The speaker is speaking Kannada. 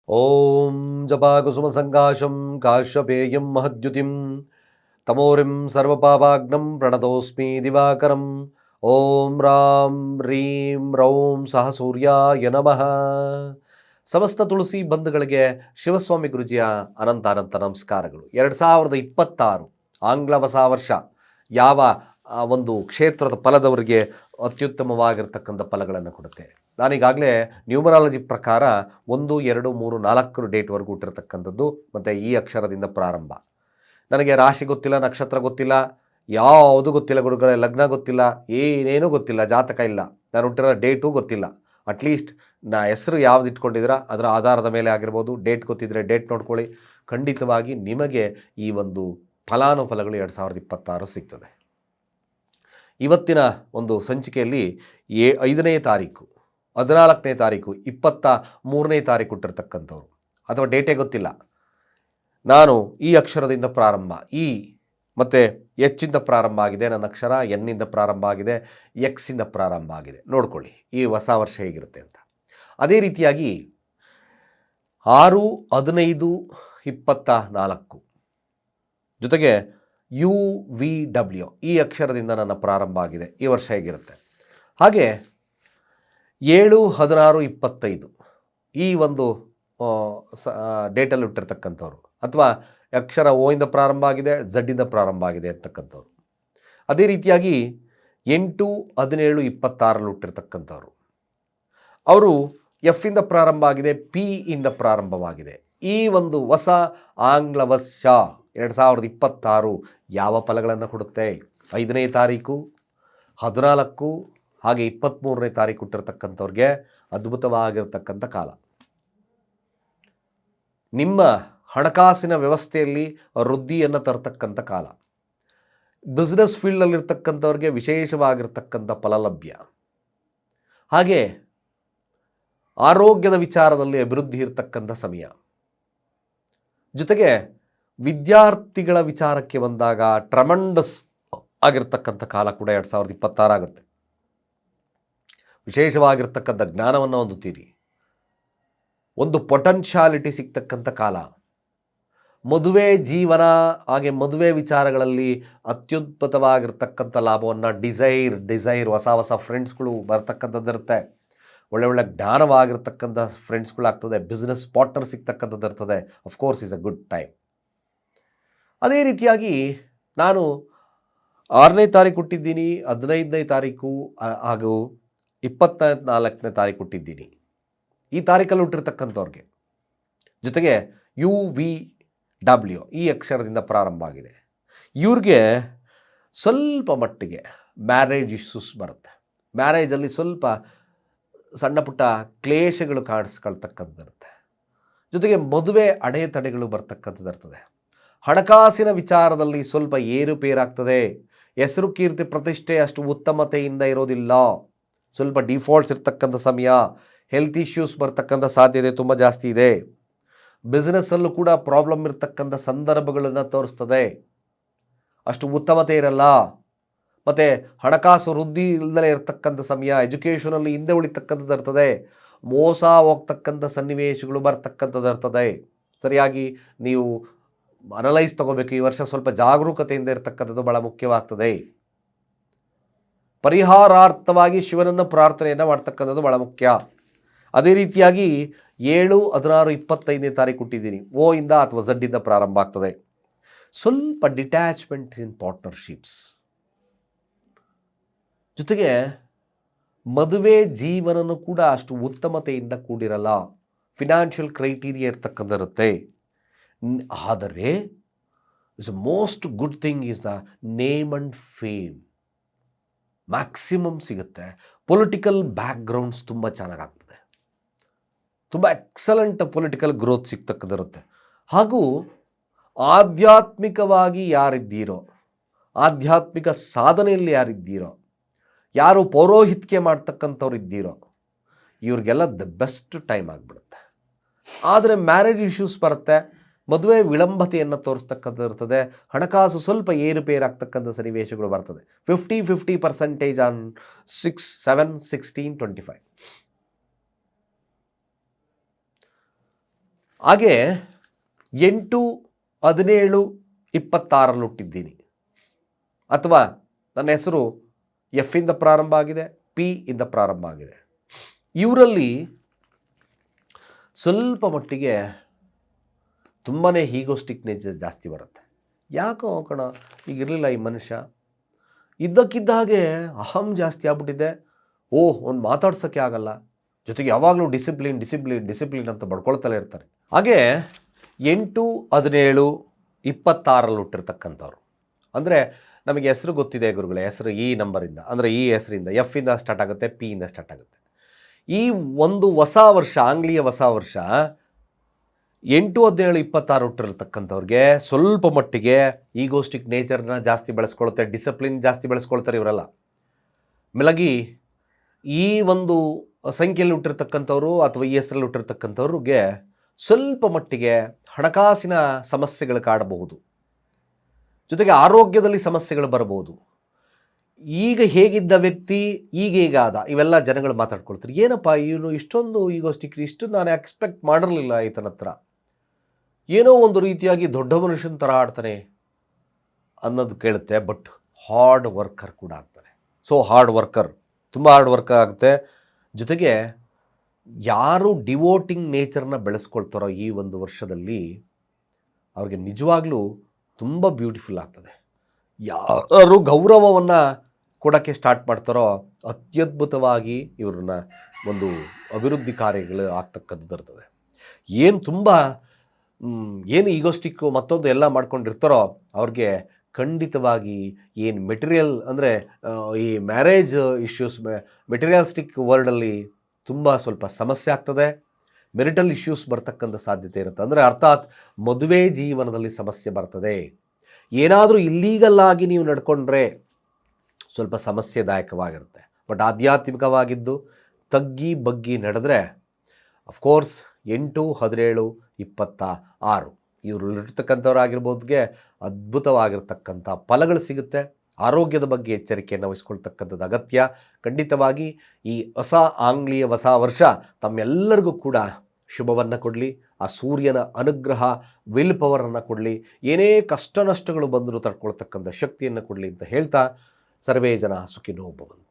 ಓಂ ಜಪಾಕುಸುಮಸಂಕಾಶಂ ಕಾಶ್ಯಪೇಯಂ ಮಹದ್ಯುತಿಂ ತಮೋರಿಂ ಸರ್ವಪಾಪಾಗ್ನಂ ಪ್ರಣತೋಸ್ಮಿ ದಿವಾಕರಂ. ಓಂ ರಾಂ ರೀಂ ರೌಂ ಸಹ ಸೂರ್ಯಾಯ ನಮಃ. ಸಮಸ್ತ ತುಳಸಿ ಬಂಧುಗಳಿಗೆ ಶಿವಸ್ವಾಮಿ ಗುರುಜಿಯ ಅನಂತ ಅನಂತ ನಮಸ್ಕಾರಗಳು. 2026 ಆಂಗ್ಲ ಹೊಸ ವರ್ಷ ಯಾವ ಒಂದು ಕ್ಷೇತ್ರದ ಫಲದವರಿಗೆ ಅತ್ಯುತ್ತಮವಾಗಿರ್ತಕ್ಕಂಥ ಫಲಗಳನ್ನು ಕೊಡುತ್ತೆ. ನಾನೀಗಾಗಲೇ ನ್ಯೂಮರಾಲಜಿ ಪ್ರಕಾರ 1, 2, 3, 4 ಡೇಟ್ವರೆಗೂ ಹುಟ್ಟಿರ್ತಕ್ಕಂಥದ್ದು, ಮತ್ತು ಈ ಅಕ್ಷರದಿಂದ ಪ್ರಾರಂಭ. ನನಗೆ ರಾಶಿ ಗೊತ್ತಿಲ್ಲ, ನಕ್ಷತ್ರ ಗೊತ್ತಿಲ್ಲ, ಯಾವುದು ಗೊತ್ತಿಲ್ಲ ಗುರುಗಳೇ, ಲಗ್ನ ಗೊತ್ತಿಲ್ಲ, ಏನೇನೂ ಗೊತ್ತಿಲ್ಲ, ಜಾತಕ ಇಲ್ಲ, ನಾನು ಹುಟ್ಟಿರೋ ಡೇಟು ಗೊತ್ತಿಲ್ಲ. ಅಟ್ಲೀಸ್ಟ್ ಹೆಸರು ಯಾವ್ದು ಇಟ್ಕೊಂಡಿದ್ದೀರಾ ಅದರ ಆಧಾರದ ಮೇಲೆ ಆಗಿರ್ಬೋದು. ಡೇಟ್ ಗೊತ್ತಿದ್ದರೆ ಡೇಟ್ ನೋಡ್ಕೊಳ್ಳಿ. ಖಂಡಿತವಾಗಿ ನಿಮಗೆ ಈ ಒಂದು ಫಲಾನುಫಲಗಳು 2026 ಸಿಗ್ತದೆ. ಇವತ್ತಿನ ಒಂದು ಸಂಚಿಕೆಯಲ್ಲಿ 5ನೇ ತಾರೀಕು, 14ನೇ ತಾರೀಕು, 23ನೇ ತಾರೀಕು ಹುಟ್ಟಿರ್ತಕ್ಕಂಥವ್ರು, ಅಥವಾ ಡೇಟೇ ಗೊತ್ತಿಲ್ಲ, ನಾನು ಈ ಅಕ್ಷರದಿಂದ ಪ್ರಾರಂಭ, ಇ ಮತ್ತು ಎಚ್ಚಿಂದ ಪ್ರಾರಂಭ ಆಗಿದೆ, ನನ್ನ ಅಕ್ಷರ ಎನ್ನಿಂದ ಪ್ರಾರಂಭ ಆಗಿದೆ, ಎಕ್ಸಿಂದ ಪ್ರಾರಂಭ ಆಗಿದೆ, ನೋಡ್ಕೊಳ್ಳಿ ಈ ಹೊಸ ವರ್ಷ ಹೇಗಿರುತ್ತೆ ಅಂತ. ಅದೇ ರೀತಿಯಾಗಿ 6-15-24 ಜೊತೆಗೆ UVW ಈ ಅಕ್ಷರದಿಂದ ನನ್ನ ಪ್ರಾರಂಭ ಆಗಿದೆ, ಈ ವರ್ಷ ಹೇಗಿರುತ್ತೆ. ಹಾಗೆ 7-16-25 ಈ ಒಂದು ಡೇಟಲ್ಲಿ ಹುಟ್ಟಿರ್ತಕ್ಕಂಥವ್ರು, ಅಥವಾ ಅಕ್ಷರ ಓ ಇಂದ ಪ್ರಾರಂಭ ಆಗಿದೆ, ಝಡ್ಡಿಂದ ಪ್ರಾರಂಭ ಆಗಿದೆ ಅಂತಕ್ಕಂಥವ್ರು. ಅದೇ ರೀತಿಯಾಗಿ 8-17-26 ಹುಟ್ಟಿರ್ತಕ್ಕಂಥವ್ರು, ಅವರು ಎಫ್ಫಿಂದ ಪ್ರಾರಂಭ ಆಗಿದೆ, ಪಿ ಇಂದ ಪ್ರಾರಂಭವಾಗಿದೆ. ಈ ಒಂದು ಹೊಸ ಆಂಗ್ಲ ವರ್ಷ 2026 ಯಾವ ಫಲಗಳನ್ನು ಕೊಡುತ್ತೆ? 5ನೇ ತಾರೀಕು, 14 ಹಾಗೆ 23ನೇ ತಾರೀಕು ಹುಟ್ಟಿರ್ತಕ್ಕಂಥವ್ರಿಗೆ ಅದ್ಭುತವಾಗಿರ್ತಕ್ಕಂಥ ಕಾಲ. ನಿಮ್ಮ ಹಣಕಾಸಿನ ವ್ಯವಸ್ಥೆಯಲ್ಲಿ ವೃದ್ಧಿಯನ್ನು ತರತಕ್ಕಂಥ ಕಾಲ. ಬಿಸ್ನೆಸ್ ಫೀಲ್ಡಲ್ಲಿರ್ತಕ್ಕಂಥವ್ರಿಗೆ ವಿಶೇಷವಾಗಿರ್ತಕ್ಕಂಥ ಫಲಲಭ್ಯ. ಹಾಗೆ ಆರೋಗ್ಯದ ವಿಚಾರದಲ್ಲಿ ಅಭಿವೃದ್ಧಿ ಇರತಕ್ಕಂಥ ಸಮಯ. ಜೊತೆಗೆ ವಿದ್ಯಾರ್ಥಿಗಳ ವಿಚಾರಕ್ಕೆ ಬಂದಾಗ ಟ್ರಮಂಡಸ್ ಆಗಿರ್ತಕ್ಕಂಥ ಕಾಲ ಕೂಡ 2026 ಆಗುತ್ತೆ. ವಿಶೇಷವಾಗಿರ್ತಕ್ಕಂಥ ಜ್ಞಾನವನ್ನು ಹೊಂದುತ್ತೀರಿ, ಒಂದು ಪೊಟೆನ್ಷಿಯಾಲಿಟಿ ಸಿಗ್ತಕ್ಕಂಥ ಕಾಲ. ಮದುವೆ ಜೀವನ ಹಾಗೆ ಮದುವೆ ವಿಚಾರಗಳಲ್ಲಿ ಅತ್ಯದ್ಭುತವಾಗಿರ್ತಕ್ಕಂಥ ಲಾಭವನ್ನು ಡಿಸೈರ್ ಹೊಸ ಫ್ರೆಂಡ್ಸ್ಗಳು ಬರ್ತಕ್ಕಂಥದ್ದಿರುತ್ತೆ. ಒಳ್ಳೆ ಜ್ಞಾನವಾಗಿರ್ತಕ್ಕಂಥ ಫ್ರೆಂಡ್ಸ್ಗಳಾಗ್ತದೆ. ಬಿಸ್ನೆಸ್ ಪಾರ್ಟ್ನರ್ ಸಿಗ್ತಕ್ಕಂಥದ್ದು ಇರ್ತದೆ. Of course is a good time. ಅದೇ ರೀತಿಯಾಗಿ ನಾನು 6ನೇ ತಾರೀಕು ಹುಟ್ಟಿದ್ದೀನಿ, 15ನೇ ತಾರೀಕು ಹಾಗೂ 24ನೇ ತಾರೀಕು ಹುಟ್ಟಿದ್ದೀನಿ. ಈ ತಾರೀಕಲ್ಲಿ ಹುಟ್ಟಿರ್ತಕ್ಕಂಥವ್ರಿಗೆ ಜೊತೆಗೆ UVW ಈ ಅಕ್ಷರದಿಂದ ಪ್ರಾರಂಭ ಆಗಿದೆ. ಇವ್ರಿಗೆ ಸ್ವಲ್ಪ ಮಟ್ಟಿಗೆ ಮ್ಯಾರೇಜ್ ಇಶ್ಯೂಸ್ ಬರುತ್ತೆ. ಮ್ಯಾರೇಜಲ್ಲಿ ಸ್ವಲ್ಪ ಸಣ್ಣ ಪುಟ್ಟ ಕ್ಲೇಶಗಳು ಕಾಣಿಸ್ಕೊಳ್ತಕ್ಕಂಥದ್ದಿರುತ್ತೆ. ಜೊತೆಗೆ ಮದುವೆ ಅಡೆತಡೆಗಳು ಬರ್ತಕ್ಕಂಥದ್ದು ಇರ್ತದೆ. ಹಣಕಾಸಿನ ವಿಚಾರದಲ್ಲಿ ಸ್ವಲ್ಪ ಏರುಪೇರಾಗ್ತದೆ. ಹೆಸರು ಕೀರ್ತಿ ಪ್ರತಿಷ್ಠೆ ಅಷ್ಟು ಉತ್ತಮತೆಯಿಂದ ಇರೋದಿಲ್ಲ. ಸ್ವಲ್ಪ ಡಿಫಾಲ್ಟ್ಸ್ ಇರ್ತಕ್ಕಂಥ ಸಮಯ. ಹೆಲ್ತ್ ಇಶ್ಯೂಸ್ ಬರ್ತಕ್ಕಂಥ ಸಾಧ್ಯತೆ ತುಂಬ ಜಾಸ್ತಿ ಇದೆ. ಬಿಸ್ನೆಸ್ಸಲ್ಲೂ ಕೂಡ ಪ್ರಾಬ್ಲಮ್ ಇರ್ತಕ್ಕಂಥ ಸಂದರ್ಭಗಳನ್ನು ತೋರಿಸ್ತದೆ. ಅಷ್ಟು ಉತ್ತಮತೆ ಇರಲ್ಲ. ಮತ್ತು ಹಣಕಾಸು ವೃದ್ಧಿ ಇಲ್ಲದಲೇ ಇರತಕ್ಕಂಥ ಸಮಯ. ಎಜುಕೇಷನಲ್ಲಿ ಹಿಂದೆ ಉಳಿತಕ್ಕಂಥದ್ದು ಇರ್ತದೆ. ಮೋಸ ಹೋಗ್ತಕ್ಕಂಥ ಸನ್ನಿವೇಶಗಳು ಬರ್ತಕ್ಕಂಥದ್ದು ಇರ್ತದೆ. ಸರಿಯಾಗಿ ನೀವು ಅನಲೈಸ್ ತಗೋಬೇಕು. ಈ ವರ್ಷ ಸ್ವಲ್ಪ ಜಾಗರೂಕತೆಯಿಂದ ಇರತಕ್ಕಂಥದ್ದು ಭಾಳ ಮುಖ್ಯವಾಗ್ತದೆ. ಪರಿಹಾರಾರ್ಥವಾಗಿ ಶಿವನನ್ನು ಪ್ರಾರ್ಥನೆಯನ್ನು ಮಾಡ್ತಕ್ಕಂಥದ್ದು ಭಾಳ ಮುಖ್ಯ. ಅದೇ ರೀತಿಯಾಗಿ 7-16-25ನೇ ತಾರೀಕು ಹುಟ್ಟಿದ್ದೀನಿ. ಓ ಇಂದ ಅಥವಾ ಝಡ್ಡಿಂದ ಪ್ರಾರಂಭ ಆಗ್ತದೆ. ಸ್ವಲ್ಪ ಡಿಟ್ಯಾಚ್ಮೆಂಟ್ ಇನ್ ಪಾರ್ಟ್ನರ್ಶಿಪ್ಸ್. ಜೊತೆಗೆ ಮದುವೆ ಜೀವನನೂ ಕೂಡ ಅಷ್ಟು ಉತ್ತಮತೆಯಿಂದ ಕೂಡಿರಲ್ಲ. ಫಿನಾನ್ಷಿಯಲ್ ಕ್ರೈಟೀರಿಯಾ ಇರ್ತಕ್ಕಂಥಿರುತ್ತೆ. ಆದರೆ is most good thing is the name and fame maximum ಸಿಗುತ್ತೆ. ಪೊಲಿಟಿಕಲ್ ಬ್ಯಾಕ್ಗ್ರೌಂಡ್ಸ್ ತುಂಬ ಚೆನ್ನಾಗಾಗ್ತದೆ. ತುಂಬ ಎಕ್ಸಲೆಂಟ್ ಪೊಲಿಟಿಕಲ್ ಗ್ರೋತ್ ಸಿಗ್ತಕ್ಕಂಥಿರುತ್ತೆ. ಹಾಗೂ ಆಧ್ಯಾತ್ಮಿಕವಾಗಿ ಯಾರಿದ್ದೀರೋ, ಆಧ್ಯಾತ್ಮಿಕ ಸಾಧನೆಯಲ್ಲಿ ಯಾರಿದ್ದೀರೋ, ಯಾರು ಪೌರೋಹಿತ್ಯ ಮಾಡ್ತಕ್ಕಂಥವ್ರು ಇದ್ದೀರೋ, ಇವ್ರಿಗೆಲ್ಲ ದ ಬೆಸ್ಟ್ ಟೈಮ್ ಆಗಿಬಿಡುತ್ತೆ. ಆದರೆ ಮ್ಯಾರೇಜ್ ಇಶ್ಯೂಸ್ ಬರುತ್ತೆ. ಮದುವೆ ವಿಳಂಬತೆಯನ್ನು ತೋರಿಸ್ತಕ್ಕಂಥ ಇರ್ತದೆ. ಹಣಕಾಸು ಸ್ವಲ್ಪ ಏರುಪೇರಾಗ್ತಕ್ಕಂಥ ಸನ್ನಿವೇಶಗಳು ಬರ್ತದೆ. 50% ಆನ್ 6, 7, 16, 25. ಹಾಗೆ 8, 17, 26 ಹುಟ್ಟಿದ್ದೀನಿ, ಅಥವಾ ನನ್ನ ಹೆಸರು ಎಫ್ ಇಂದ ಪ್ರಾರಂಭ ಆಗಿದೆ, ಪಿ ಇಂದ ಪ್ರಾರಂಭ ಆಗಿದೆ, ಇವರಲ್ಲಿ ಸ್ವಲ್ಪ ಮಟ್ಟಿಗೆ ತುಂಬಾ ಹೀಗೋಸ್ಟಿಕ್ ನೇಚರ್ ಜಾಸ್ತಿ ಬರುತ್ತೆ. ಯಾಕೋ ಕಣ ಈಗಿರಲಿಲ್ಲ ಈ ಮನುಷ್ಯ, ಇದ್ದಕ್ಕಿದ್ದ ಹಾಗೆ ಅಹಂ ಜಾಸ್ತಿ ಆಗ್ಬಿಟ್ಟಿದೆ. ಅವ್ನು ಮಾತಾಡ್ಸೋಕ್ಕೆ ಆಗಲ್ಲ, ಜೊತೆಗೆ ಯಾವಾಗಲೂ ಡಿಸಿಪ್ಲಿನ್ ಅಂತ ಬಡ್ಕೊಳ್ತಲೇ ಇರ್ತಾರೆ. ಹಾಗೆ 8, 17, 26 ಹುಟ್ಟಿರ್ತಕ್ಕಂಥವ್ರು ಅಂದರೆ ನಮಗೆ ಹೆಸರು ಗೊತ್ತಿದೆ ಗುರುಗಳೇ, ಹೆಸರು ಈ ನಂಬರಿಂದ, ಅಂದರೆ ಈ ಹೆಸರಿಂದ ಎಫ್ ಇಂದ ಸ್ಟಾರ್ಟ್ ಆಗುತ್ತೆ, ಪಿ ಇಂದ ಸ್ಟಾರ್ಟ್ ಆಗುತ್ತೆ. ಈ ಒಂದು ಹೊಸ ವರ್ಷ, ಆಂಗ್ಲೀಯ ಹೊಸ ವರ್ಷ 8, 17, 26 ಹುಟ್ಟಿರ್ತಕ್ಕಂಥವ್ರಿಗೆ ಸ್ವಲ್ಪ ಮಟ್ಟಿಗೆ ಈಗೋಸ್ಟಿಕ್ ನೇಚರ್ನ ಜಾಸ್ತಿ ಬೆಳೆಸ್ಕೊಳುತ್ತೆ, ಡಿಸಿಪ್ಲಿನ್ ಜಾಸ್ತಿ ಬೆಳೆಸ್ಕೊಳ್ತಾರೆ ಇವರೆಲ್ಲ. ಮೆಲಗಿ ಈ ಒಂದು ಸಂಖ್ಯೆಯಲ್ಲಿ ಹುಟ್ಟಿರ್ತಕ್ಕಂಥವ್ರು ಅಥವಾ ಈ ಹೆಸರಲ್ಲಿ ಹುಟ್ಟಿರ್ತಕ್ಕಂಥವ್ರಿಗೆ ಸ್ವಲ್ಪ ಮಟ್ಟಿಗೆ ಹಣಕಾಸಿನ ಸಮಸ್ಯೆಗಳು ಕಾಡಬಹುದು, ಜೊತೆಗೆ ಆರೋಗ್ಯದಲ್ಲಿ ಸಮಸ್ಯೆಗಳು ಬರಬಹುದು. ಈಗ ಹೇಗಿದ್ದ ವ್ಯಕ್ತಿ ಈಗ ಆದ, ಇವೆಲ್ಲ ಜನಗಳು ಮಾತಾಡ್ಕೊಳ್ತಾರೆ. ಏನಪ್ಪ ಇವನು ಇಷ್ಟೊಂದು ಈಗೋಸ್ಟಿಕ್, ಇಷ್ಟು ನಾನು ಎಕ್ಸ್ಪೆಕ್ಟ್ ಮಾಡಿರಲಿಲ್ಲ ಈತನ ಹತ್ರ, ಏನೋ ಒಂದು ರೀತಿಯಾಗಿ ದೊಡ್ಡ ಮನುಷ್ಯನ ಥರ ಆಡ್ತಾನೆ ಅನ್ನೋದು ಕೇಳುತ್ತೆ. ಬಟ್ ಹಾರ್ಡ್ ವರ್ಕರ್ ಕೂಡ ಆಗ್ತಾನೆ. ಸೊ ತುಂಬ ಹಾರ್ಡ್ ವರ್ಕರ್ ಆಗುತ್ತೆ. ಜೊತೆಗೆ ಯಾರು ಡಿವೋಟಿಂಗ್ ನೇಚರ್ನ ಬೆಳೆಸ್ಕೊಳ್ತಾರೋ ಈ ಒಂದು ವರ್ಷದಲ್ಲಿ ಅವ್ರಿಗೆ ನಿಜವಾಗ್ಲೂ ತುಂಬ ಬ್ಯೂಟಿಫುಲ್ ಆಗ್ತದೆ. ಯಾರು ಗೌರವವನ್ನು ಕೊಡೋಕ್ಕೆ ಸ್ಟಾರ್ಟ್ ಮಾಡ್ತಾರೋ ಅತ್ಯದ್ಭುತವಾಗಿ ಇವ್ರನ್ನ ಒಂದು ಅಭಿವೃದ್ಧಿ ಕಾರ್ಯಗಳು ಆಗ್ತಕ್ಕಂಥದ್ದು ಇರ್ತದೆ. ಏನು ಈಗೋಸ್ಟಿಕ್ಕು ಮತ್ತೊಂದು ಎಲ್ಲ ಮಾಡ್ಕೊಂಡಿರ್ತಾರೋ ಅವ್ರಿಗೆ ಖಂಡಿತವಾಗಿ ಏನು ಮೆಟೀರಿಯಲ್ ಅಂದರೆ ಈ ಮ್ಯಾರೇಜ್ ಇಶ್ಯೂಸ್, ಮೆಟೀರಿಯಲ್ಸ್ಟಿಕ್ ವರ್ಲ್ಡಲ್ಲಿ ತುಂಬ ಸ್ವಲ್ಪ ಸಮಸ್ಯೆ ಆಗ್ತದೆ. ಮೆರಿಟಲ್ ಇಶ್ಯೂಸ್ ಬರ್ತಕ್ಕಂಥ ಸಾಧ್ಯತೆ ಇರುತ್ತೆ. ಅಂದರೆ ಅರ್ಥಾತ್ ಮದುವೆ ಜೀವನದಲ್ಲಿ ಸಮಸ್ಯೆ ಬರ್ತದೆ. ಏನಾದರೂ ಇಲ್ಲೀಗಲ್ ಆಗಿ ನೀವು ನಡ್ಕೊಂಡ್ರೆ ಸ್ವಲ್ಪ ಸಮಸ್ಯೆದಾಯಕವಾಗಿರುತ್ತೆ. ಬಟ್ ಆಧ್ಯಾತ್ಮಿಕವಾಗಿದ್ದು ತಗ್ಗಿ ಬಗ್ಗಿ ನಡೆದ್ರೆ ಅಫ್ಕೋರ್ಸ್ 8, 17, 26 ಇವರಲ್ಲಿರ್ತಕ್ಕಂಥವ್ರಾಗಿರ್ಬೋದ್ಗೆ ಅದ್ಭುತವಾಗಿರ್ತಕ್ಕಂಥ ಫಲಗಳು ಸಿಗುತ್ತೆ. ಆರೋಗ್ಯದ ಬಗ್ಗೆ ಎಚ್ಚರಿಕೆಯನ್ನು ವಹಿಸ್ಕೊಳ್ತಕ್ಕಂಥದ್ದು ಅಗತ್ಯ. ಖಂಡಿತವಾಗಿ ಈ ಹೊಸ ಆಂಗ್ಲೀಯ ಹೊಸ ವರ್ಷ ತಮ್ಮೆಲ್ಲರಿಗೂ ಕೂಡ ಶುಭವನ್ನು ಕೊಡಲಿ. ಆ ಸೂರ್ಯನ ಅನುಗ್ರಹ, ವಿಲ್ ಪವರನ್ನು ಕೊಡಲಿ. ಏನೇ ಕಷ್ಟ ನಷ್ಟಗಳು ಬಂದರೂ ತಡ್ಕೊಳ್ತಕ್ಕಂಥ ಶಕ್ತಿಯನ್ನು ಕೊಡಲಿ ಅಂತ ಹೇಳ್ತಾ ಸರ್ವೇ ಜನ ಸುಖಿನೋ ಭವಂತು.